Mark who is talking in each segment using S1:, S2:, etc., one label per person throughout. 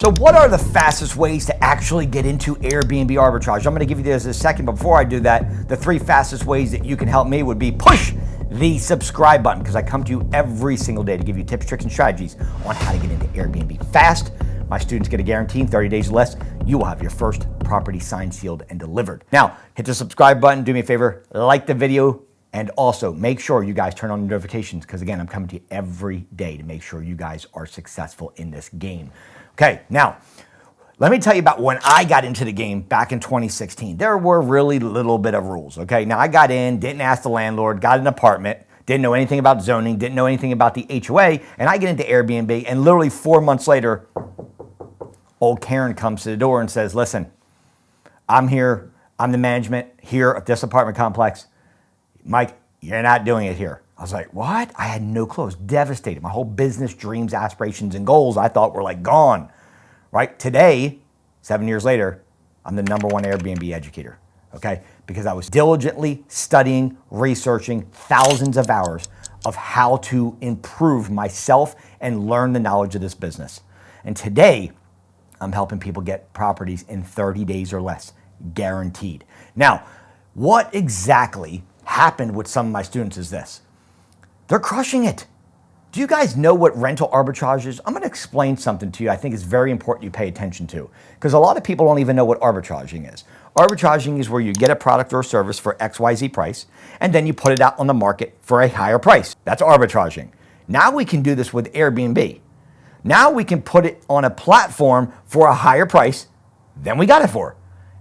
S1: So what are the fastest ways to actually get into Airbnb arbitrage? I'm going to give you this in a second, but before I do that, the 3 fastest ways that you can help me would be push the subscribe button, because I come to you every single day to give you tips, tricks, and strategies on how to get into Airbnb fast. My students get a guarantee in 30 days or less, you will have your first property signed, sealed, and delivered. Now, hit the subscribe button, do me a favor, like the video, and also make sure you guys turn on the notifications, because again, I'm coming to you every day to make sure you guys are successful in this game. Okay, now, let me tell you about when I got into the game back in 2016. There were really little bit of rules, okay? Now, I got in, didn't ask the landlord, got an apartment, didn't know anything about zoning, didn't know anything about the HOA, and I get into Airbnb, and literally 4 months later, old Karen comes to the door and says, listen, I'm here, I'm the management here at this apartment complex. Mike, you're not doing it here. I was like, what? I had no clue. I was devastated. My whole business, dreams, aspirations, and goals I thought were like gone, right? Today, 7 years later, I'm the #1 Airbnb educator, okay? Because I was diligently studying, researching thousands of hours of how to improve myself and learn the knowledge of this business. And today, I'm helping people get properties in 30 days or less, guaranteed. Now, what exactly happened with some of my students is this. They're crushing it. Do you guys know what rental arbitrage is? I'm going to explain something to you I think is very important you pay attention to, because a lot of people don't even know what arbitraging is. Arbitraging is where you get a product or a service for XYZ price, and then you put it out on the market for a higher price. That's arbitraging. Now we can do this with Airbnb. Now we can put it on a platform for a higher price than we got it for,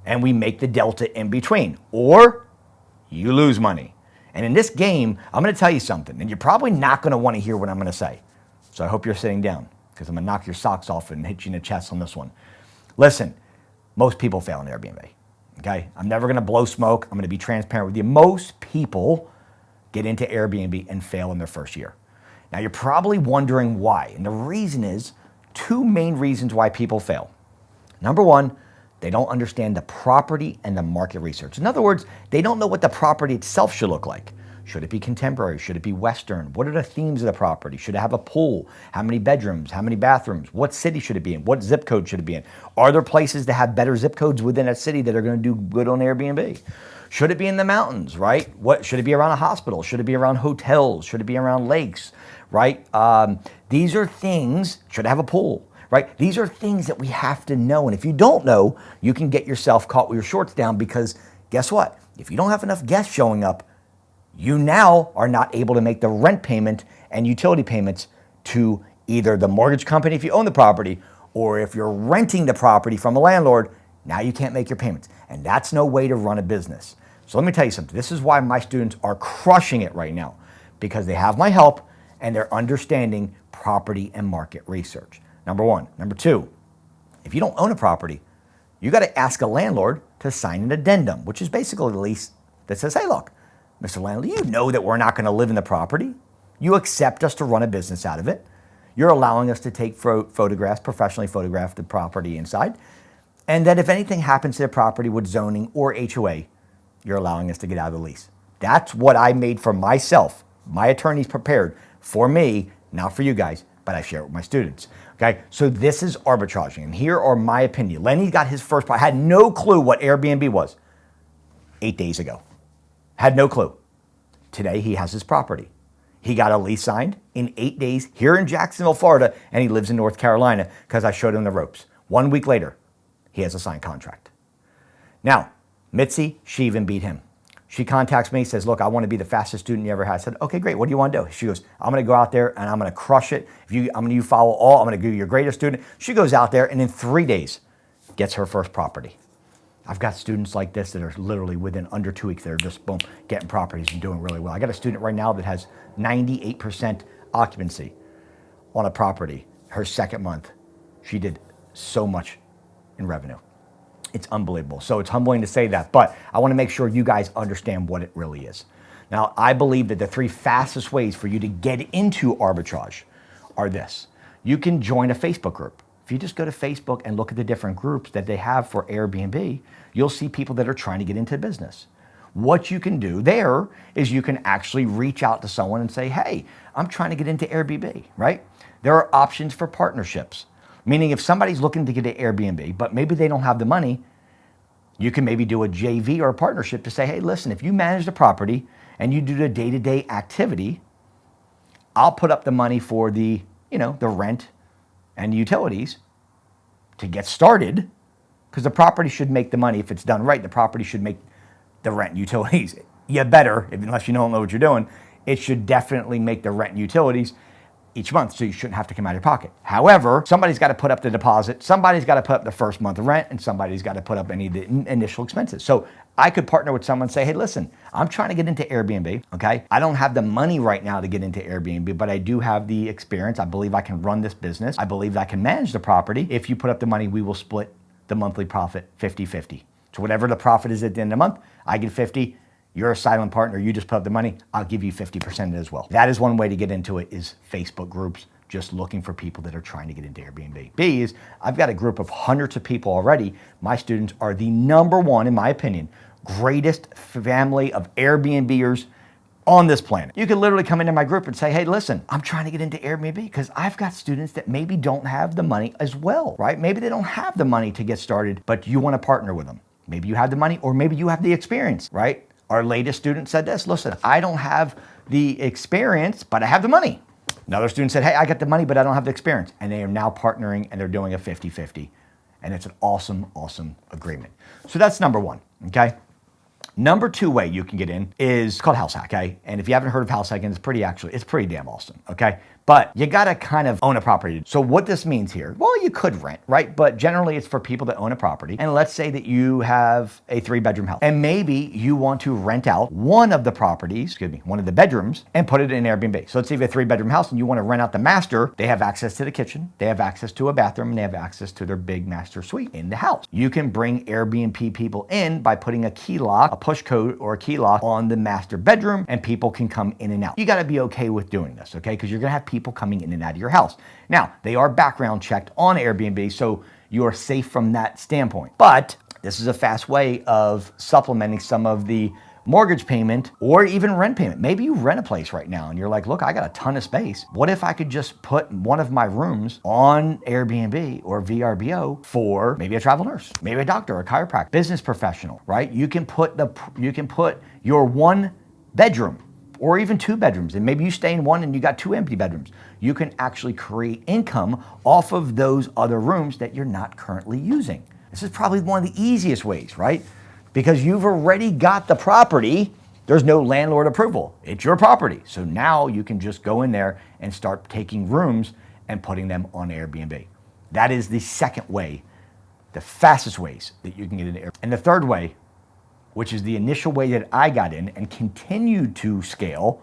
S1: and we make the delta in between, or you lose money. And in this game, I'm going to tell you something, and you're probably not going to want to hear what I'm going to say. So I hope you're sitting down, because I'm going to knock your socks off and hit you in the chest on this one. Listen, most people fail in Airbnb, okay? I'm never going to blow smoke. I'm going to be transparent with you. Most people get into Airbnb and fail in their first year. Now, you're probably wondering why, and the reason is 2 main reasons why people fail. Number 1, they don't understand the property and the market research. In other words, they don't know what the property itself should look like. Should it be contemporary? Should it be Western? What are the themes of the property? Should it have a pool? How many bedrooms? How many bathrooms? What city should it be in? What zip code should it be in? Are there places that have better zip codes within a city that are going to do good on Airbnb? Should it be in the mountains, right? What should it be around a hospital? Should it be around hotels? Should it be around lakes, right? These are things, should it have a pool? Right? These are things that we have to know. And if you don't know, you can get yourself caught with your shorts down, because guess what? If you don't have enough guests showing up, you now are not able to make the rent payment and utility payments to either the mortgage company if you own the property, or if you're renting the property from a landlord, now you can't make your payments. And that's no way to run a business. So let me tell you something. This is why my students are crushing it right now, because they have my help and they're understanding property and market research. Number 1. Number 2, if you don't own a property, you got to ask a landlord to sign an addendum, which is basically a lease that says, hey, look, Mr. Landlord, you know that we're not going to live in the property. You accept us to run a business out of it. You're allowing us to take photographs, professionally photograph the property inside. And that if anything happens to the property with zoning or HOA, you're allowing us to get out of the lease. That's what I made for myself. My attorney's prepared for me, not for you guys, but I share it with my students. Okay, so this is arbitraging, and here are my opinion. Lenny got his first property, had no clue what Airbnb was 8 days ago. Had no clue. Today he has his property. He got a lease signed in 8 days here in Jacksonville, Florida, and he lives in North Carolina because I showed him the ropes. 1 week later, he has a signed contract. Now, Mitzi, she even beat him. She contacts me, says, look, I want to be the fastest student you ever had. I said, okay, great. What do you want to do? She goes, I'm going to go out there and I'm going to crush it. I'm going to follow all. I'm going to give you your greatest student. She goes out there and in 3 days gets her first property. I've got students like this that are literally within under 2 weeks. They're just, boom, getting properties and doing really well. I got a student right now that has 98% occupancy on a property. Her second month, she did so much in revenue. It's unbelievable. So it's humbling to say that, but I want to make sure you guys understand what it really is. Now, I believe that the 3 fastest ways for you to get into arbitrage are this. You can join a Facebook group. If you just go to Facebook and look at the different groups that they have for Airbnb, you'll see people that are trying to get into business. What you can do there is you can actually reach out to someone and say, hey, I'm trying to get into Airbnb, right? There are options for partnerships. Meaning if somebody's looking to get an Airbnb, but maybe they don't have the money, you can maybe do a JV or a partnership to say, hey, listen, if you manage the property and you do the day-to-day activity, I'll put up the money for the, the rent and the utilities to get started, because the property should make the money. If it's done right, the property should make the rent and utilities. You better, unless you don't know what you're doing, it should definitely make the rent and utilities each month, so you shouldn't have to come out of your pocket. However, somebody's got to put up the deposit, somebody's got to put up the first month of rent, and somebody's got to put up any of the initial expenses. So I could partner with someone and say, hey, listen, I'm trying to get into Airbnb, okay? I don't have the money right now to get into Airbnb, but I do have the experience. I believe I can run this business. I believe I can manage the property. If you put up the money, we will split the monthly profit 50-50. So whatever the profit is at the end of the month, I get 50. You're a silent partner, you just put up the money, I'll give you 50% as well. That is one way to get into it, is Facebook groups, just looking for people that are trying to get into Airbnb. B is, I've got a group of hundreds of people already. My students are the number one, in my opinion, greatest family of Airbnbers on this planet. You can literally come into my group and say, hey, listen, I'm trying to get into Airbnb because I've got students that maybe don't have the money as well, right? Maybe they don't have the money to get started, but you want to partner with them. Maybe you have the money, or maybe you have the experience, right? Our latest student said this, listen, I don't have the experience, but I have the money. Another student said, hey, I got the money, but I don't have the experience. And they are now partnering and they're doing a 50-50. And it's an awesome, awesome agreement. So that's number one, okay? Number two way you can get in is called house hack, okay? And if you haven't heard of house hacking, it's pretty damn awesome, okay? But you gotta kind of own a property. So what this means here, well, you could rent, right? But generally it's for people that own a property. And let's say that you have a 3-bedroom house, and maybe you want to rent out one of the properties, one of the bedrooms, and put it in Airbnb. So let's say you have a 3-bedroom house and you wanna rent out the master. They have access to the kitchen, they have access to a bathroom, and they have access to their big master suite in the house. You can bring Airbnb people in by putting a key lock, a push code or a key lock on the master bedroom, and people can come in and out. You gotta be okay with doing this, okay? Because you're gonna have people coming in and out of your house. Now, they are background checked on Airbnb, so you are safe from that standpoint. But this is a fast way of supplementing some of the mortgage payment or even rent payment. Maybe you rent a place right now and you're like, look, I got a ton of space. What if I could just put one of my rooms on Airbnb or vrbo for maybe a travel nurse, maybe a doctor, a chiropractor, business professional, right? You can put your 1 bedroom or even 2 bedrooms, and maybe you stay in one and you got 2 empty bedrooms. You can actually create income off of those other rooms that you're not currently using. This is probably one of the easiest ways, right? Because you've already got the property, there's no landlord approval. It's your property. So now you can just go in there and start taking rooms and putting them on Airbnb. That is the second way, the fastest ways that you can get into Airbnb. And the third way, which is the initial way that I got in and continued to scale,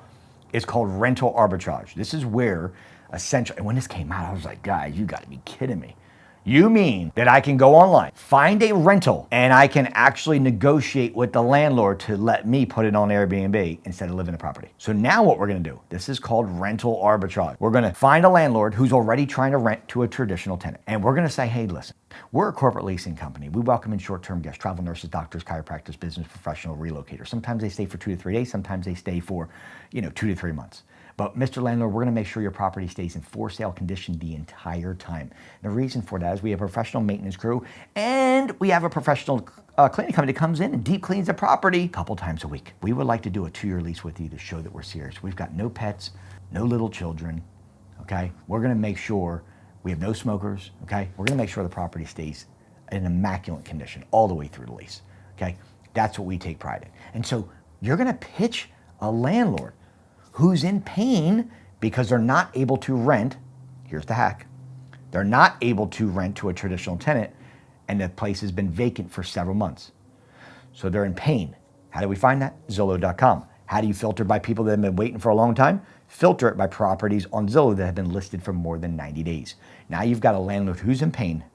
S1: is called rental arbitrage. This is where essentially, and when this came out, I was like, guys, you gotta be kidding me. You mean that I can go online, find a rental, and I can actually negotiate with the landlord to let me put it on Airbnb instead of living in the property. So now what we're gonna do, this is called rental arbitrage. We're gonna find a landlord who's already trying to rent to a traditional tenant. And we're gonna say, hey, listen, we're a corporate leasing company. We welcome in short-term guests, travel nurses, doctors, chiropractors, business professional, relocators. Sometimes they stay for 2 to 3 days. Sometimes they stay for, 2 to 3 months. But Mr. Landlord, we're gonna make sure your property stays in for sale condition the entire time. The reason for that is we have a professional maintenance crew and we have a professional cleaning company that comes in and deep cleans the property a couple times a week. We would like to do a 2-year lease with you to show that we're serious. We've got no pets, no little children, okay? We're gonna make sure we have no smokers, okay? We're gonna make sure the property stays in immaculate condition all the way through the lease, okay? That's what we take pride in. And so you're gonna pitch a landlord who's in pain because they're not able to rent. Here's the hack. They're not able to rent to a traditional tenant and the place has been vacant for several months. So they're in pain. How do we find that? Zillow.com. How do you filter by people that have been waiting for a long time? Filter it by properties on Zillow that have been listed for more than 90 days. Now you've got a landlord who's in pain.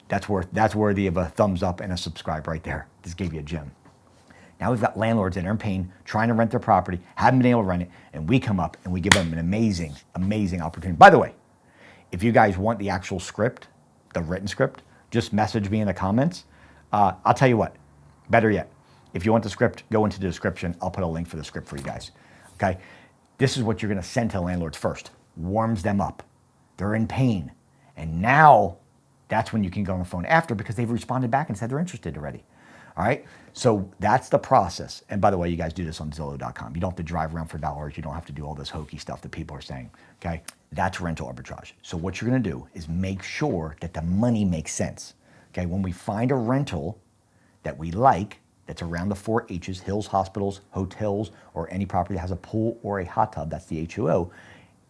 S1: That's worthy of a thumbs up and a subscribe right there. This gave you a gem. Now we've got landlords that are in pain, trying to rent their property, haven't been able to rent it, and we come up and we give them an amazing, amazing opportunity. By the way, if you guys want the actual script, the written script, just message me in the comments. I'll tell you what, better yet, if you want the script, go into the description. I'll put a link for the script for you guys, okay? This is what you're gonna send to landlords first. Warms them up. They're in pain. And now That's when you can go on the phone after because they've responded back and said they're interested already. All right, so that's the process. And by the way, you guys do this on Zillow.com. You don't have to drive around for dollars. You don't have to do all this hokey stuff that people are saying, okay? That's rental arbitrage. So what you're gonna do is make sure that the money makes sense, okay? When we find a rental that we like, that's around the 4 H's, hills, hospitals, hotels, or any property that has a pool or a hot tub, that's the HUO,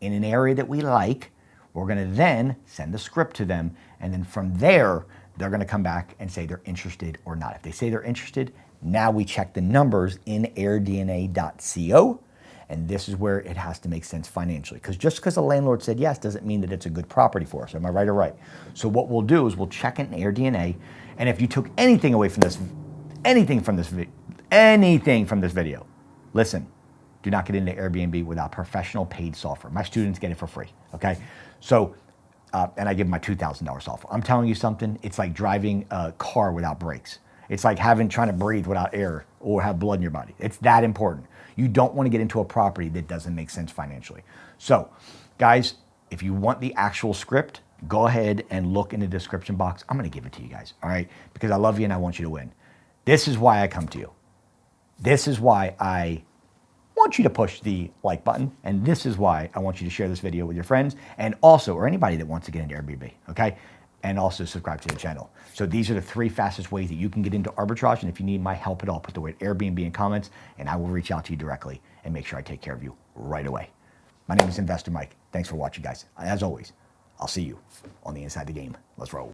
S1: in an area that we like, we're gonna then send the script to them, and then from there, they're gonna come back and say they're interested or not. If they say they're interested, now we check the numbers in airdna.co, and this is where it has to make sense financially. Because just because the landlord said yes doesn't mean that it's a good property for us. Am I right or right? So what we'll do is we'll check it in AirDNA, and if you took anything away from this, anything from this video, listen, do not get into Airbnb without professional paid software. My students get it for free, okay? So, and I give them my $2,000 software. I'm telling you something, it's like driving a car without brakes. It's like trying to breathe without air or have blood in your body. It's that important. You don't want to get into a property that doesn't make sense financially. So, guys, if you want the actual script, go ahead and look in the description box. I'm going to give it to you guys, all right? Because I love you and I want you to win. This is why I come to you. This is why I want you to push the like button, and this is why I want you to share this video with your friends and also, or anybody that wants to get into Airbnb, okay? And also subscribe to the channel. So these are the 3 fastest ways that you can get into arbitrage, and if you need my help at all, put the word Airbnb in comments, and I will reach out to you directly and make sure I take care of you right away. My name is Investor Mike. Thanks for watching, guys. As always, I'll see you on the inside the game. Let's roll.